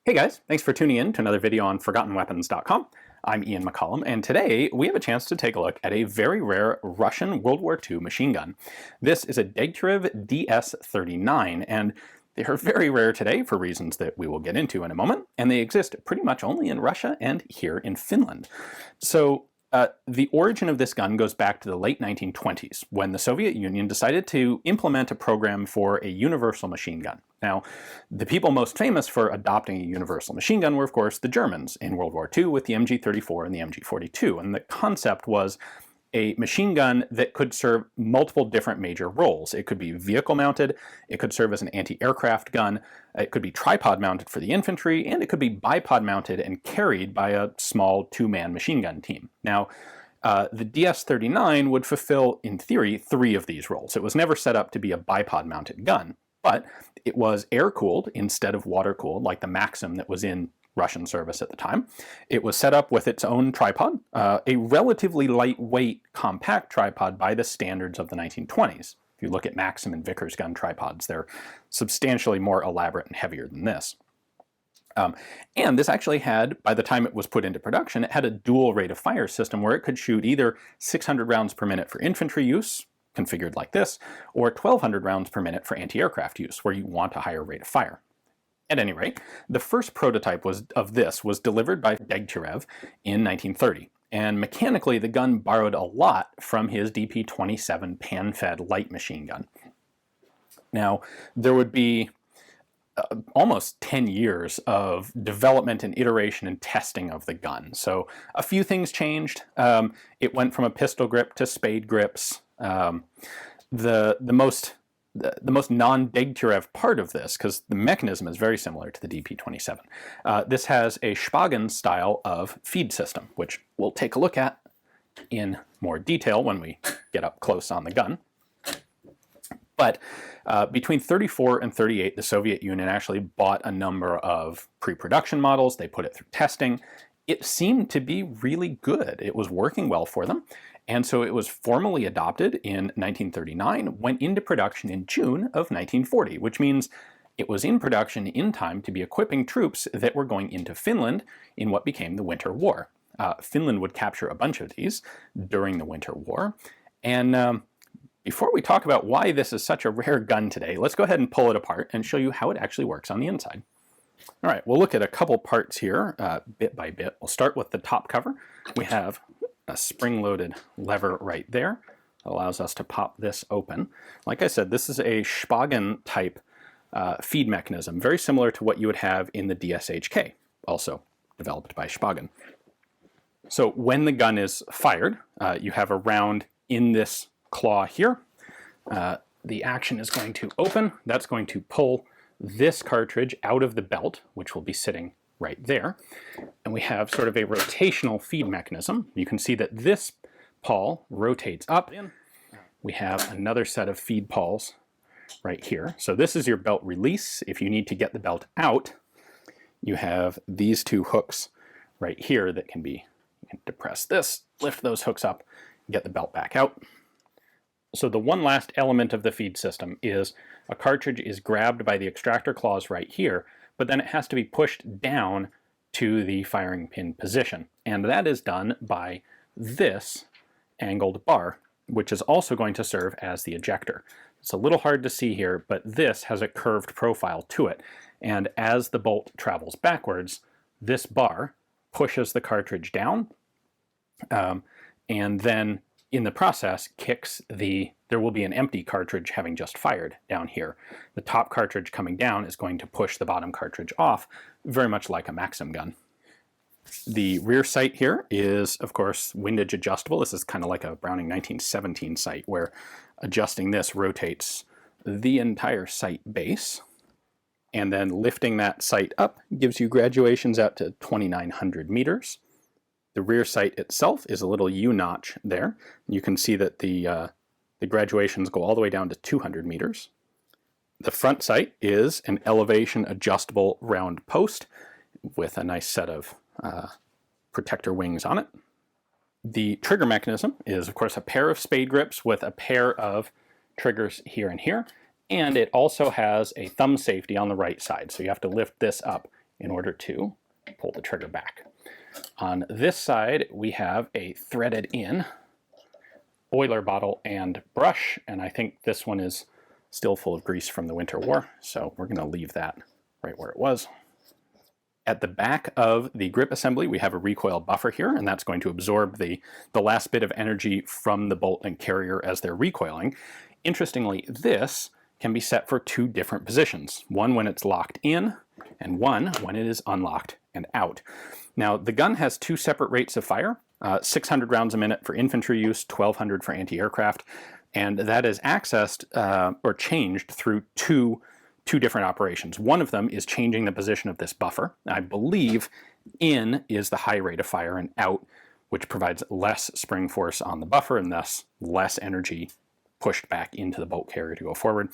Hey guys, thanks for tuning in to another video on ForgottenWeapons.com. I'm Ian McCollum, and today we have a chance to take a look at a very rare Russian World War II machine gun. This is a Degtyarev DS-39, and they are very rare today for reasons that we will get into in a moment, and they exist pretty much only in Russia and here in Finland. So the origin of this gun goes back to the late 1920s, when the Soviet Union decided to implement a program for a universal machine gun. Now, the people most famous for adopting a universal machine gun were, of course, the Germans in World War II with the MG-34 and the MG-42, and the concept was a machine gun that could serve multiple different major roles. It could be vehicle mounted, it could serve as an anti-aircraft gun, it could be tripod mounted for the infantry, and it could be bipod mounted and carried by a small two-man machine gun team. Now, the DS-39 would fulfill, in theory, 3 of these roles. It was never set up to be a bipod mounted gun, but it was air-cooled instead of water-cooled, like the Maxim that was in Russian service at the time. It was set up with its own tripod, a relatively lightweight, compact tripod by the standards of the 1920s. If you look at Maxim and Vickers gun tripods, they're substantially more elaborate and heavier than this. And this actually had, by the time it was put into production, it had a dual rate of fire system where it could shoot either 600 rounds per minute for infantry use, configured like this, or 1,200 rounds per minute for anti-aircraft use, where you want a higher rate of fire. At any rate, the first prototype of this was delivered by Degtyarev in 1930, and mechanically the gun borrowed a lot from his DP-27 pan-fed light machine gun. Now, there would be almost 10 years of development and iteration and testing of the gun. So a few things changed. It went from a pistol grip to spade grips. The most non-Degtyarev part of this, because the mechanism is very similar to the DP-27, this has a Shpagin style of feed system, which we'll take a look at in more detail when we get up close on the gun. But between 34 and 38, the Soviet Union actually bought a number of pre-production models. They put it through testing. It seemed to be really good. It was working well for them. And so it was formally adopted in 1939, went into production in June of 1940, which means it was in production in time to be equipping troops that were going into Finland in what became the Winter War. Finland would capture a bunch of these during the Winter War. And before we talk about why this is such a rare gun today, let's go ahead and pull it apart and show you how it actually works on the inside. All right, we'll look at a couple parts here, bit by bit. We'll start with the top cover. We have a spring-loaded lever right there that allows us to pop this open. Like I said, this is a Shpagin type feed mechanism, very similar to what you would have in the DSHK, also developed by Shpagin. So when the gun is fired, you have a round in this claw here. The action is going to open. That's going to pull this cartridge out of the belt, which will be sitting right there. And we have sort of a rotational feed mechanism. You can see that this pawl rotates up. We have another set of feed pawls right here. So this is your belt release. If you need to get the belt out, you have these 2 hooks right here that can be, you can depress this, lift those hooks up, get the belt back out. So the one last element of the feed system is a cartridge is grabbed by the extractor claws right here, but then it has to be pushed down to the firing pin position. And that is done by this angled bar, which is also going to serve as the ejector. It's a little hard to see here, but this has a curved profile to it. And as the bolt travels backwards, this bar pushes the cartridge down, and then in the process kicks there will be an empty cartridge having just fired down here. The top cartridge coming down is going to push the bottom cartridge off, very much like a Maxim gun. The rear sight here is, of course, windage adjustable. This is kind of like a Browning 1917 sight, where adjusting this rotates the entire sight base. And then lifting that sight up gives you graduations out to 2,900 meters. The rear sight itself is a little U-notch there. You can see that the graduations go all the way down to 200 meters. The front sight is an elevation adjustable round post with a nice set of protector wings on it. The trigger mechanism is, of course, a pair of spade grips with a pair of triggers here and here, and it also has a thumb safety on the right side, so you have to lift this up in order to pull the trigger back. On this side, we have a threaded in oiler bottle and brush, and I think this one is still full of grease from the Winter War, so we're going to leave that right where it was. At the back of the grip assembly, we have a recoil buffer here, and that's going to absorb the last bit of energy from the bolt and carrier as they're recoiling. Interestingly, this can be set for two different positions, one when it's locked in and one when it is unlocked and out. Now, the gun has two separate rates of fire, 600 rounds a minute for infantry use, 1200 for anti-aircraft, and that is accessed or changed through two different operations. One of them is changing the position of this buffer. I believe in is the high rate of fire, and out, which provides less spring force on the buffer and thus less energy pushed back into the bolt carrier to go forward.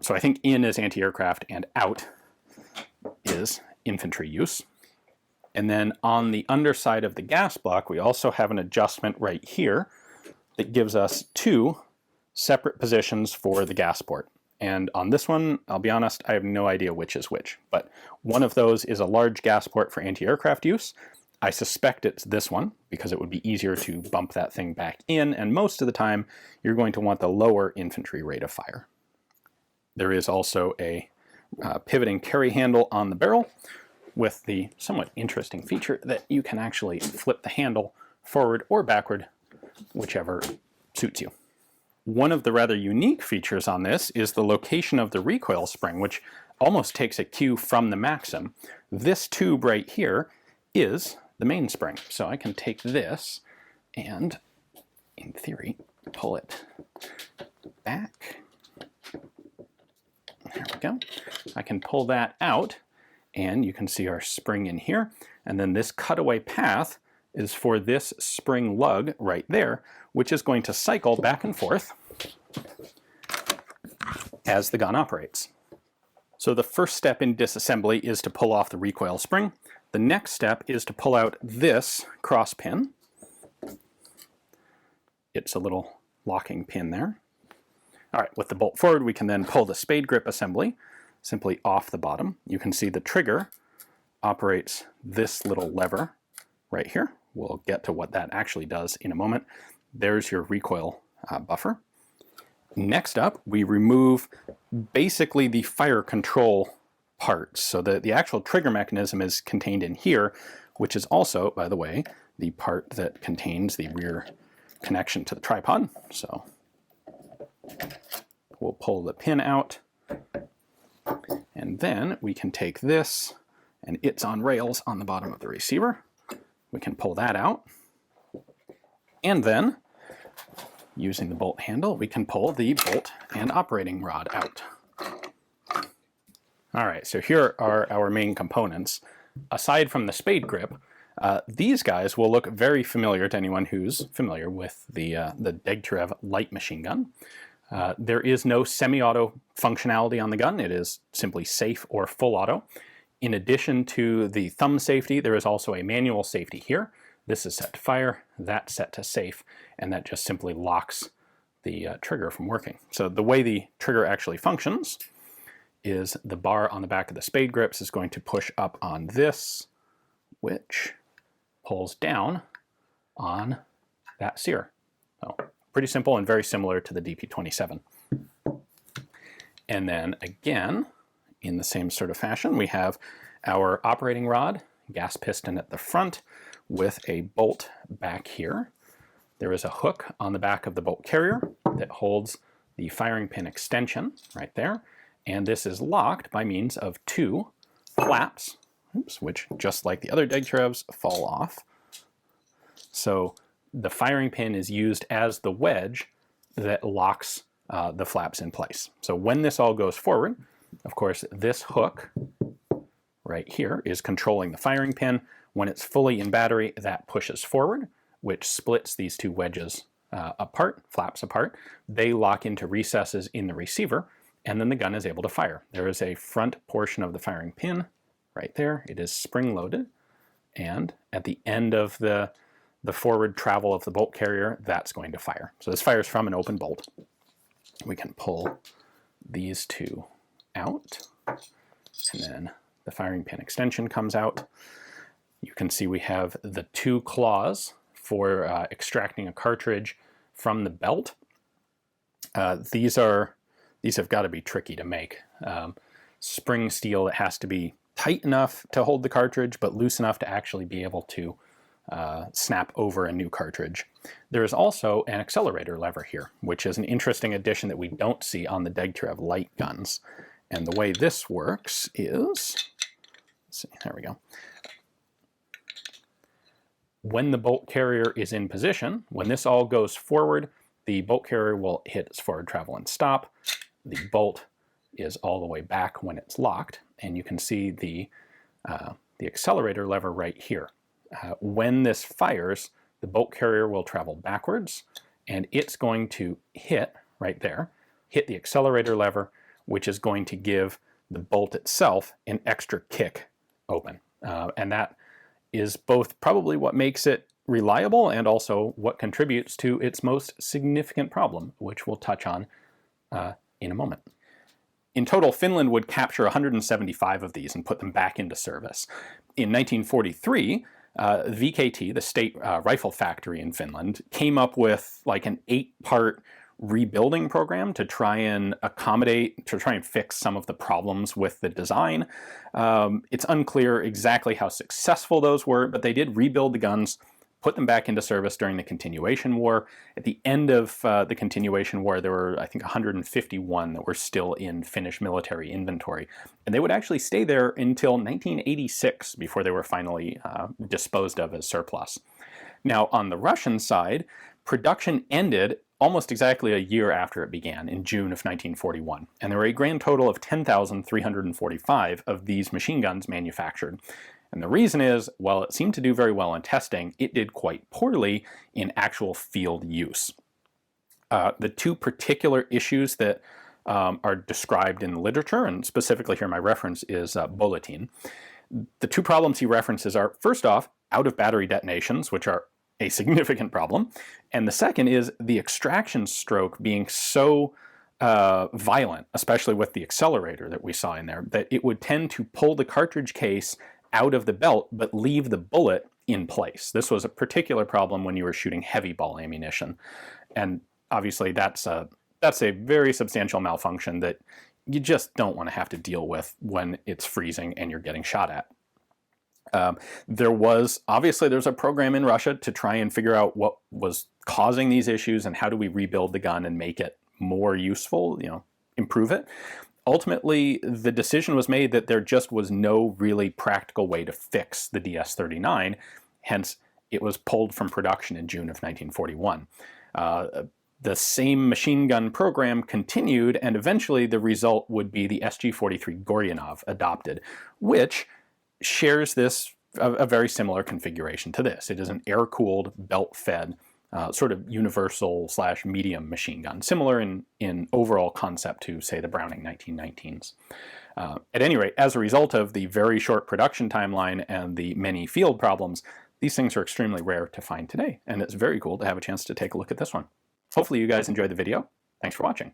So I think in is anti-aircraft and out is infantry use. And then on the underside of the gas block, we also have an adjustment right here that gives us two separate positions for the gas port. And on this one, I'll be honest, I have no idea which is which, but one of those is a large gas port for anti-aircraft use. I suspect it's this one because it would be easier to bump that thing back in, and most of the time you're going to want the lower infantry rate of fire. There is also a pivoting carry handle on the barrel with the somewhat interesting feature that you can actually flip the handle forward or backward, whichever suits you. One of the rather unique features on this is the location of the recoil spring, which almost takes a cue from the Maxim. This tube right here is the mainspring. So I can take this and, in theory, pull it back. There we go. I can pull that out, and you can see our spring in here. And then this cutaway path is for this spring lug right there, which is going to cycle back and forth as the gun operates. So the first step in disassembly is to pull off the recoil spring. The next step is to pull out this cross pin. It's a little locking pin there. All right, with the bolt forward, we can then pull the spade grip assembly simply off the bottom. You can see the trigger operates this little lever right here. We'll get to what that actually does in a moment. There's your recoil buffer. Next up, we remove basically the fire control parts. So the actual trigger mechanism is contained in here, which is also, by the way, the part that contains the rear connection to the tripod. So we'll pull the pin out, and then we can take this, and it's on rails on the bottom of the receiver. We can pull that out, and then using the bolt handle, we can pull the bolt and operating rod out. All right, so here are our main components. Aside from the spade grip, these guys will look very familiar to anyone who's familiar with the Degtyarev light machine gun. There is no semi-auto functionality on the gun. It is simply safe or full auto. In addition to the thumb safety, there is also a manual safety here. This is set to fire, that's set to safe, and that just simply locks the trigger from working. So the way the trigger actually functions is the bar on the back of the spade grips is going to push up on this, which pulls down on that sear. So pretty simple and very similar to the DP-27. And then again, in the same sort of fashion, we have our operating rod, gas piston at the front, with a bolt back here. There is a hook on the back of the bolt carrier that holds the firing pin extension right there, and this is locked by means of two flaps, which, just like the other Degtyarevs, fall off. So the firing pin is used as the wedge that locks the flaps in place. So when this all goes forward, of course, this hook right here is controlling the firing pin. When it's fully in battery, that pushes forward, which splits these two wedges apart, flaps apart. They lock into recesses in the receiver, and then the gun is able to fire. There is a front portion of the firing pin right there. It is spring-loaded, and at the end of the forward travel of the bolt carrier, that's going to fire. So this fires from an open bolt. We can pull these two out, and then the firing pin extension comes out. You can see we have the two claws for extracting a cartridge from the belt. These have got to be tricky to make. Spring steel that has to be tight enough to hold the cartridge, but loose enough to actually be able to snap over a new cartridge. There is also an accelerator lever here, which is an interesting addition that we don't see on the Degtyarev light guns. And the way this works is, let's see, there we go. When the bolt carrier is in position, when this all goes forward, the bolt carrier will hit its forward travel and stop. The bolt is all the way back when it's locked, and you can see the accelerator lever right here. When this fires, the bolt carrier will travel backwards, and it's going to hit, right there, hit the accelerator lever, which is going to give the bolt itself an extra kick open. And that is both probably what makes it reliable and also what contributes to its most significant problem, which we'll touch on in a moment. In total, Finland would capture 175 of these and put them back into service. In 1943, VKT, the state rifle factory in Finland, came up with like an 8-part rebuilding program to try and fix some of the problems with the design. It's unclear exactly how successful those were, but they did rebuild the guns, put them back into service during the Continuation War. At the end of the Continuation War, there were, I think, 151 that were still in Finnish military inventory. And they would actually stay there until 1986 before they were finally disposed of as surplus. Now, on the Russian side, production ended almost exactly a year after it began, in June of 1941. And there were a grand total of 10,345 of these machine guns manufactured. And the reason is, while it seemed to do very well in testing, it did quite poorly in actual field use. The two particular issues that are described in the literature, and specifically here my reference is Bulletin. The two problems he references are, first off, out-of-battery detonations, which are a significant problem, and the second is the extraction stroke being so violent, especially with the accelerator that we saw in there, that it would tend to pull the cartridge case out of the belt but leave the bullet in place. This was a particular problem when you were shooting heavy ball ammunition, and obviously that's a very substantial malfunction that you just don't want to have to deal with when it's freezing and you're getting shot at. There's a program in Russia to try and figure out what was causing these issues and how do we rebuild the gun and make it more useful, improve it. Ultimately, the decision was made that there just was no really practical way to fix the DS-39, hence it was pulled from production in June of 1941. The same machine gun program continued, and eventually the result would be the SG-43 Goryunov adopted, which shares a very similar configuration to this. It is an air-cooled, belt-fed, sort of universal/medium machine gun, similar in overall concept to, say, the Browning 1919s. At any rate, as a result of the very short production timeline and the many field problems, these things are extremely rare to find today, and it's very cool to have a chance to take a look at this one. Hopefully you guys enjoyed the video. Thanks for watching.